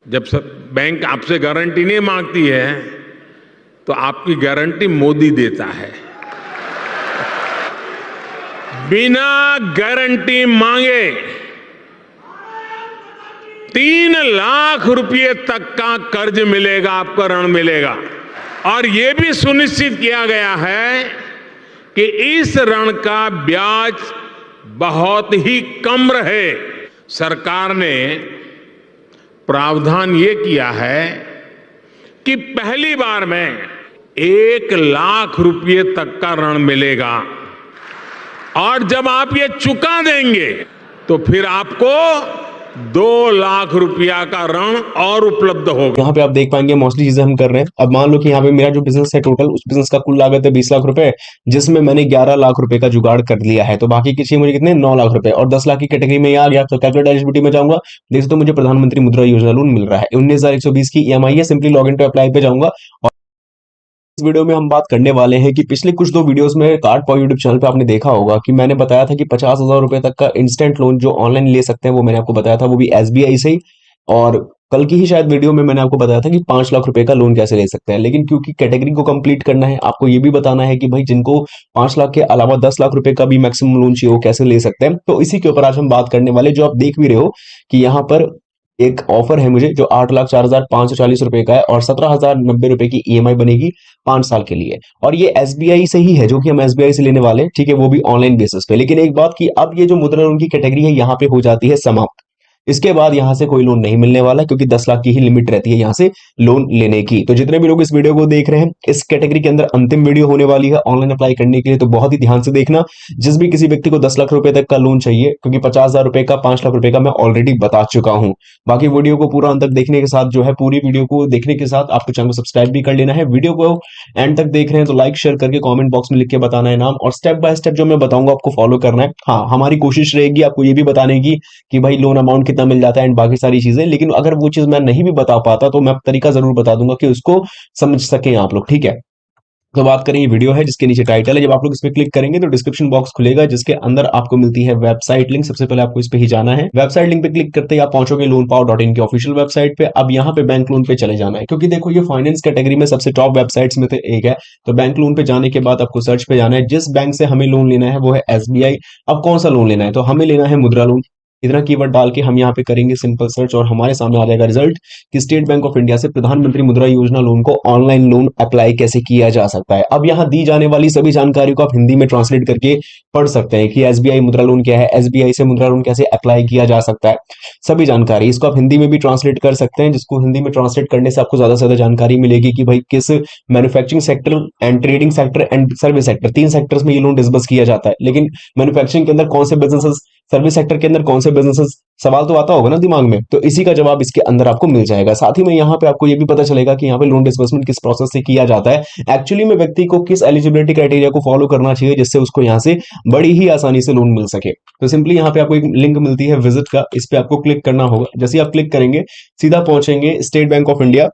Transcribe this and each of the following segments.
जब बैंक आपसे गारंटी नहीं मांगती है तो आपकी गारंटी मोदी देता है। बिना गारंटी मांगे 3 लाख रुपए तक का कर्ज मिलेगा, आपको ऋण मिलेगा। और यह भी सुनिश्चित किया गया है कि इस ऋण का ब्याज बहुत ही कम रहे। सरकार ने प्रावधान ये किया है कि पहली बार में 1 लाख रुपए तक का ऋण मिलेगा और जब आप ये चुका देंगे तो फिर आपको 2 लाख रुपया का ऋण और उपलब्ध होगा। यहाँ पे आप देख पाएंगे मोस्टली चीजें हम कर रहे हैं। अब मान लो कि यहाँ पे मेरा जो बिजनेस है टोटल, उस बिजनेस का कुल लागत है 20 लाख रुपए, जिसमें मैंने 11 लाख रुपए का जुगाड़ कर लिया है। तो बाकी की चीज मुझे कितने 9 लाख रुपए और 10 लाख की कैटेगरी में आ गया। तो कैलकुलेट एलिजिबिलिटी में जाऊंगा, देख सकते हो मुझे प्रधानमंत्री मुद्रा योजना लोन मिल रहा है। 19,120 की EMI है। Simply log in to apply पे जाऊंगा। और इस वीडियो में हम बात करने वाले हैं कि पिछले कुछ 2 वीडियोस में कार्ड पॉइंट यूट्यूब चैनल पे आपने देखा होगा कि मैंने बताया था कि 50,000 रुपए तक का इंस्टेंट लोन जो ऑनलाइन ले सकते हैं वो मैंने आपको बताया था, वो भी SBI से ही। और कल की ही शायद वीडियो में मैंने आपको बताया था कि 5 लाख रुपए का लोन कैसे ले सकते हैं। लेकिन क्योंकि कैटेगरी को कंप्लीट करना है, आपको ये भी बताना है कि भाई जिनको 5 लाख के अलावा 10 लाख रुपए का भी मैक्सिमम लोन चाहिए वो कैसे ले सकते हैं, तो इसी के ऊपर आज हम बात करने वाले। जो आप देख भी रहे हो कि यहाँ पर एक ऑफर है मुझे जो 8,04,540 रुपए का है और 17,090 रुपए की EMI बनेगी 5 साल के लिए। और ये SBI से ही है, जो कि हम SBI से लेने वाले हैं, ठीक है, वो भी ऑनलाइन बेसिस पे। लेकिन एक बात की, अब ये जो मुद्रा लोन की कैटेगरी है यहाँ पे हो जाती है समाप्त। इसके बाद यहां से कोई लोन नहीं मिलने वाला, क्योंकि 10 लाख की ही लिमिट रहती है यहां से लोन लेने की। तो जितने भी लोग इस वीडियो को देख रहे हैं, इस कैटेगरी के अंदर अंतिम वीडियो होने वाली है ऑनलाइन अप्लाई करने के लिए, तो बहुत ही ध्यान से देखना। जिस भी किसी व्यक्ति को 10 लाख रुपए तक का लोन चाहिए, क्योंकि 50,000 रुपए का 5 लाख रुपए का मैं ऑलरेडी बता चुका हूं। बाकी वीडियो को पूरा अंत तक देखने के साथ, जो है पूरी वीडियो को देखने के साथ आपको चैनल को सब्सक्राइब भी कर लेना है। वीडियो को एंड तक देख रहे हैं तो लाइक शेयर करके कमेंट बॉक्स में लिख के बताना है नाम, और स्टेप बाय स्टेप जो मैं बताऊंगा आपको फॉलो करना है। हाँ, हमारी कोशिश रहेगी आपको ये भी बताने की कि भाई लोन अमाउंट कितना मिल जाता है एंड बाकी सारी चीजें। लेकिन अगर वो चीज मैं नहीं भी बता पाता तो मैं तरीका जरूर बता दूंगा कि उसको समझ सकें आप लोग, ठीक है। तो बात करें, ये वीडियो है जिसके नीचे टाइटल है। जब आप लोग इस पे क्लिक करेंगे तो डिस्क्रिप्शन बॉक्स खुलेगा, जिसके अंदर आपको मिलती है वेबसाइट लिंक। सबसे पहले आपको इस पे ही जाना है। वेबसाइट लिंक पे क्लिक करते ही आप पहुंचोगे loanpower.in की ऑफिशियल वेबसाइट पे। अब यहाँ पे बैंक लोन पे चले जाना है, क्योंकि देखो ये फाइनेंस कैटेगरी में सबसे टॉप वेबसाइट्स में से एक है। तो बैंक लोन पे जाने के बाद आपको सर्च पे जाना है। जिस बैंक से हमें लोन लेना है वो है SBI। अब कौन सा लोन लेना है, तो हमें लेना है मुद्रा लोन। इतना कीवर्ड डाल के हम यहाँ पे करेंगे सिंपल सर्च और हमारे सामने आ जाएगा रिजल्ट कि स्टेट बैंक ऑफ इंडिया से प्रधानमंत्री मुद्रा योजना लोन को ऑनलाइन लोन अप्लाई कैसे किया जा सकता है। अब यहाँ दी जाने वाली सभी जानकारी को आप हिंदी में ट्रांसलेट करके पढ़ सकते हैं कि SBI मुद्रा लोन क्या है, SBI से मुद्रा लोन कैसे अप्लाई किया जा सकता है, सभी जानकारी इसको आप हिंदी में भी ट्रांसलेट कर सकते हैं। जिसको हिंदी में ट्रांसलेट करने से आपको ज्यादा से ज्यादा जानकारी मिलेगी कि भाई किस manufacturing sector and trading sector and service sector, 3 sectors में ये लोन डिस्बर्स किया जाता है। लेकिन मैन्युफैक्चरिंग के अंदर कौन से बिजनेसेस, सर्विस सेक्टर के अंदर कौन से बिजनेसेस, सवाल तो आता होगा ना दिमाग में, तो इसी का जवाब इसके अंदर आपको मिल जाएगा। साथ ही में यहाँ पे आपको ये भी पता चलेगा कि यहाँ पे लोन डिस्बर्समेंट किस प्रोसेस से किया जाता है, एक्चुअली में व्यक्ति को किस एलिजिबिलिटी क्राइटेरिया को फॉलो करना चाहिए जिससे उसको यहाँ से बड़ी ही आसानी से लोन मिल सके। तो सिंपली यहाँ पे आपको एक लिंक मिलती है विजिट का, इस पे आपको क्लिक करना होगा। जैसे आप क्लिक करेंगे सीधा पहुंचेंगे स्टेट बैंक ऑफ इंडिया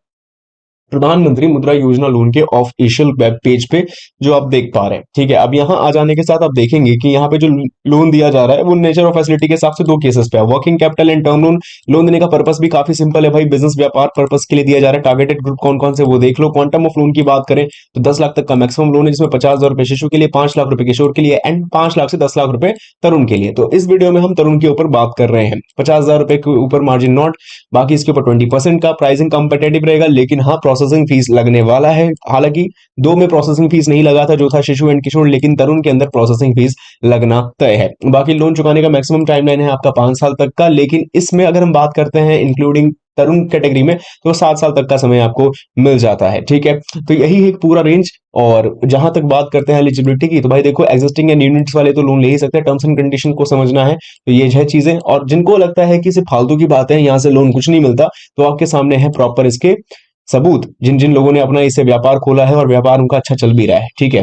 प्रधानमंत्री मुद्रा योजना लोन के ऑफिशियल वेब पेज पे, जो आप देख पा रहे हैं, ठीक है। अब यहाँ आ जाने के साथ आप देखेंगे कि यहाँ पे जो लोन दिया जा रहा है वो नेचर और फैसिलिटी के हिसाब से 2 केसेस पे है, working capital and term loan. Loan देने का पर्पस भी काफी सिंपल है भाई, बिजनेस व्यापार पर्पस के लिए दिया जा रहा है। टारगेटेड ग्रुप कौन कौन से वो देख लो। क्वांटम ऑफ लोन की बात करें तो 10 लाख तक का मैक्सिमम लोन है, जिसमें 50,000 रुपए शिशु के लिए, 5 लाख रुपए किशोर के लिए एंड 5 लाख से 10 लाख रुपए तरुण के लिए। तो इस वीडियो में हम तरुण के ऊपर बात कर रहे हैं। 50,000 रुपए के ऊपर मार्जिन नॉट, बाकी इसके ऊपर 20% का प्राइसिंग कॉम्पिटेटिव रहेगा। लेकिन हाँ, प्रोसेसिंग फीस लगने वाला है। हालांकि 2 में प्रोसेसिंग फीस नहीं लगा था, जो था शिशु एंड किशोर, लेकिन तरुण के अंदर प्रोसेसिंग फीस लगना तय है। बाकी लोन चुकाने का मैक्सिमम टाइमलाइन है आपका 5 साल तक का। लेकिन इसमें अगर हम बात करते हैं इंक्लूडिंग तरुण कैटेगरी में, तो 7 साल तक का समय आपको मिल जाता है, ठीक है। तो यही है पूरा रेंज। और जहां तक बात करते हैं एलिजिबिलिटी की, तो भाई देखो एग्जिस्टिंग एंड यूनिट्स वाले तो लोन ले ही सकते हैं, टर्म्स एंड कंडीशन को समझना है। तो ये है चीजें। और जिनको लगता है कि सिर्फ फालतू की बात है, यहाँ से लोन कुछ नहीं मिलता, तो आपके सामने है प्रॉपर इसके सबूत, जिन जिन लोगों ने अपना इससे व्यापार खोला है और व्यापार उनका अच्छा चल भी रहा है, ठीक है।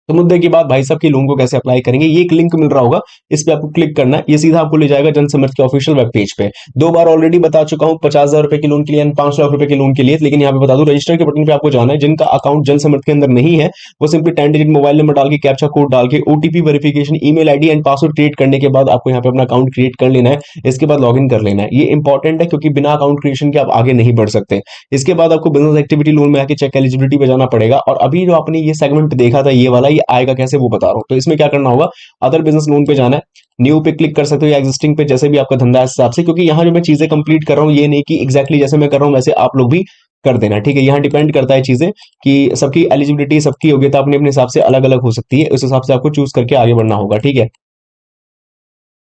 तो मुद्दे की बात भाई साहब की लोन को कैसे अप्लाई करेंगे, ये एक लिंक मिल रहा होगा, इस पे आपको क्लिक करना है, ये सीधा आपको ले जाएगा जन समर्थ के ऑफिशियल वेब पेज पे। 2 बार ऑलरेडी बता चुका हूं, 50,000 रुपए की लोन के लिए एंड 5 लाख रुपए की लोन के लिए, लेकिन यहाँ पे बता दूं रजिस्टर के बटन पे आपको जाना है। जिनका अकाउंट जन समर्थ के अंदर नहीं है वो सिंपली 10 डिजिट मोबाइल नंबर डाल के कैप्चा कोड डाल के OTP verification email ID and password create करने के बाद आपको यहाँ पे अपना अकाउंट क्रिएट कर लेना है। इसके बाद लॉगिन कर लेना है। ये इंपॉर्टेंट है क्योंकि बिना अकाउंट क्रिएशन के आप आगे नहीं बढ़ सकते। इसके बाद आपको बिजनेस एक्टिविटी लोन में आके चेक एलिजिबिलिटी पे जाना पड़ेगा। और अभी जो आपने ये सेगमेंट देखा था ये वाला, ये आएगा कैसे वो बता रहा हूं। तो इसमें क्या करना होगा, अदर बिजनेस लोन पे जाना है, न्यू पे क्लिक कर सकते हो या एग्जिस्टिंग पे, जैसे भी आपका धंधा है इस हिसाब से। क्योंकि यहाँ जो मैं चीजें कंप्लीट कर रहा हूँ ये नहीं कि एग्जैक्टली जैसे मैं कर रहा हूँ वैसे आप लोग भी कर देना, ठीक है। यहाँ डिपेंड करता है चीजें कि सबकी एलिजिबिलिटी, सबकी योग्यता अपने अपने हिसाब से अलग अलग हो सकती है, उस हिसाब से आपको चूज करके आगे बढ़ना होगा, ठीक है।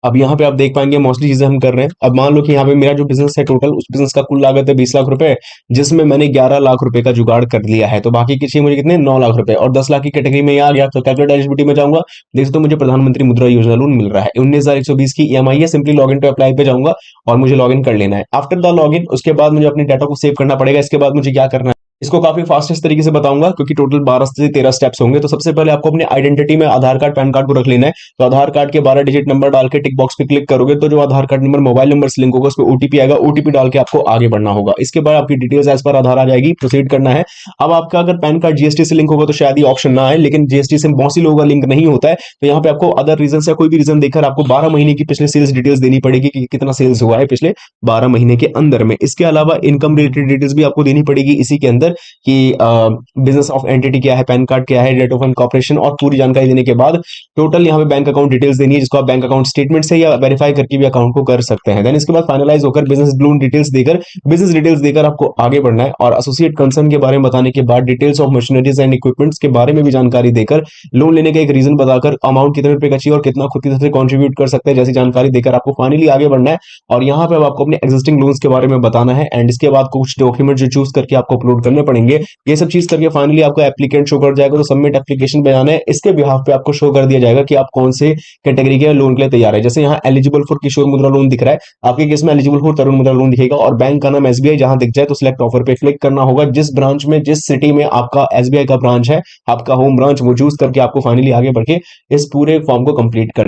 अब यहाँ पे आप देख पाएंगे मोस्टली चीजें हम कर रहे हैं। अब मान लो कि यहाँ पे मेरा जो बिजनेस है टोटल, उस बिजनेस का कुल लागत है 20 लाख रुपए, जिसमें मैंने 11 लाख रुपए का जुगाड़ कर लिया है। तो बाकी की चाहिए मुझे कितने, 9 लाख रुपए, और 10 लाख की कैटेगरी में ये आ गया। तो कैलकुलेट एलिजिबिलिटी में जाऊंगा, देख सकते हो मुझे प्रधानमंत्री मुद्रा योजना लोन मिल रहा है, 19,120 की ईएमआई है। सिंपली लॉगिन पे अप्लाई पे जाऊंगा और मुझे लॉगिन कर लेना है। आफ्टर द लॉगिन उसके बाद मुझे अपने डाटा को सेव करना पड़ेगा। इसके बाद मुझे क्या करना है, इसको काफी फास्टेस्ट तरीके से बताऊंगा क्योंकि टोटल 12 से 13 स्टेप्स होंगे। तो सबसे पहले आपको अपने आइडेंटिटी में आधार कार्ड पैन कार्ड को रख लेना है। तो आधार कार्ड के 12 डिजिट नंबर डाल के टिक बॉक्स पे क्लिक करोगे तो जो आधार कार्ड नंबर मोबाइल नंबर से लिंक होगा उस पर ओटीपी आएगा, ओटीपी डाल के आपको आगे बढ़ना होगा। इसके बाद आपकी डिटेल्स एज पर आधार आ जाएगी, प्रोसीड करना है। अब आपका अगर पैन कार्ड जीएसटी से लिंक होगा तो शायद ये ऑप्शन ना आए, लेकिन जीएसटी से बहुत सी लोगों का लिंक नहीं होता है। तो यहाँ पे आपको अदर रीजन या कोई भी रीजन देखकर आपको 12 महीने की पिछले सेल्स डिटेल्स देनी पड़ेगी कि कितना सेल्स हुआ है पिछले 12 महीने के अंदर में। इसके अलावा इनकम रिलेटेड डिटेल्स भी आपको देनी पड़ेगी इसी के अंदर कि बिजनेस ऑफ एंटिटी क्या है, पैन कार्ड क्या है, डेट ऑफ इनकॉर्पोरेशन, और पूरी जानकारी देने के बाद टोटल यहाँ पे बैंक अकाउंट डिटेल्स देनी है, जिसको आप बैंक अकाउंट स्टेटमेंट से या वेरीफाई करके भी अकाउंट को कर सकते हैं। देन इसके बाद फाइनलाइज होकर बिजनेस लोन डिटेल्स देकर, बिजनेस डिटेल्स देकर आपको आगे बढ़ना है। और एसोसिएट कंसर्न के बारे में बताने के बाद details of machineries and equipments के बारे में भी जानकारी देकर, लोन लेने का एक रीजन बताकर, अमाउंट कितने रुपए का चाहिए और कितना खुद की तरफ से कंट्रीब्यूट कर सकते हैं जैसी जानकारी देकर आपको फाइनली आगे बढ़ना है। और यहाँ पे अब आपको अपने एग्जिस्टिंग लोन्स के बारे में बताना है एंड इसके बाद कुछ डॉक्यूमेंट जो चूज करके आपको अपलोड करने पड़ेंगे। ये सब चीज करके फाइनली आपको एप्लीकेंट शो कर जाएगा। तो सबमिट एप्लीकेशन पे जाना है, इसके बिहाफ पे आपको शो कर दिया जाएगा कि आप कौन से कैटेगरी के लोन के लिए तैयार है। जैसे यहाँ एलिजिबल फॉर किशोर मुद्रा लोन दिख रहा है, आपके केस में एलिजिबल फॉर तरुण मुद्रा लोन दिखेगा और बैंक का नाम एसबीआई जहां दिख जाए तो सिलेक्ट ऑफर पे क्लिक करना होगा। जिस ब्रांच में, जिस सिटी में आपका एसबीआई का ब्रांच है, आपका होम ब्रांच, वो चूज करके आपको फाइनली आगे बढ़ के इस पूरे फॉर्म को कंप्लीट कर।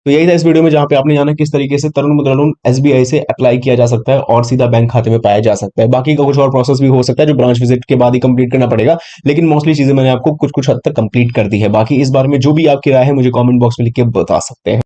तो यही था इस वीडियो में जहां पे आपने जाना किस तरीके से तरुण मुद्रा लोन एसबीआई से अप्लाई किया जा सकता है और सीधा बैंक खाते में पाया जा सकता है। बाकी का कुछ और प्रोसेस भी हो सकता है जो ब्रांच विजिट के बाद ही कंप्लीट करना पड़ेगा, लेकिन मोस्टली चीजें मैंने आपको कुछ कुछ हद तक कंप्लीट कर दी है। बाकी इस बारे में जो भी आपकी राय है मुझे कमेंट बॉक्स में लिख के बता सकते हैं।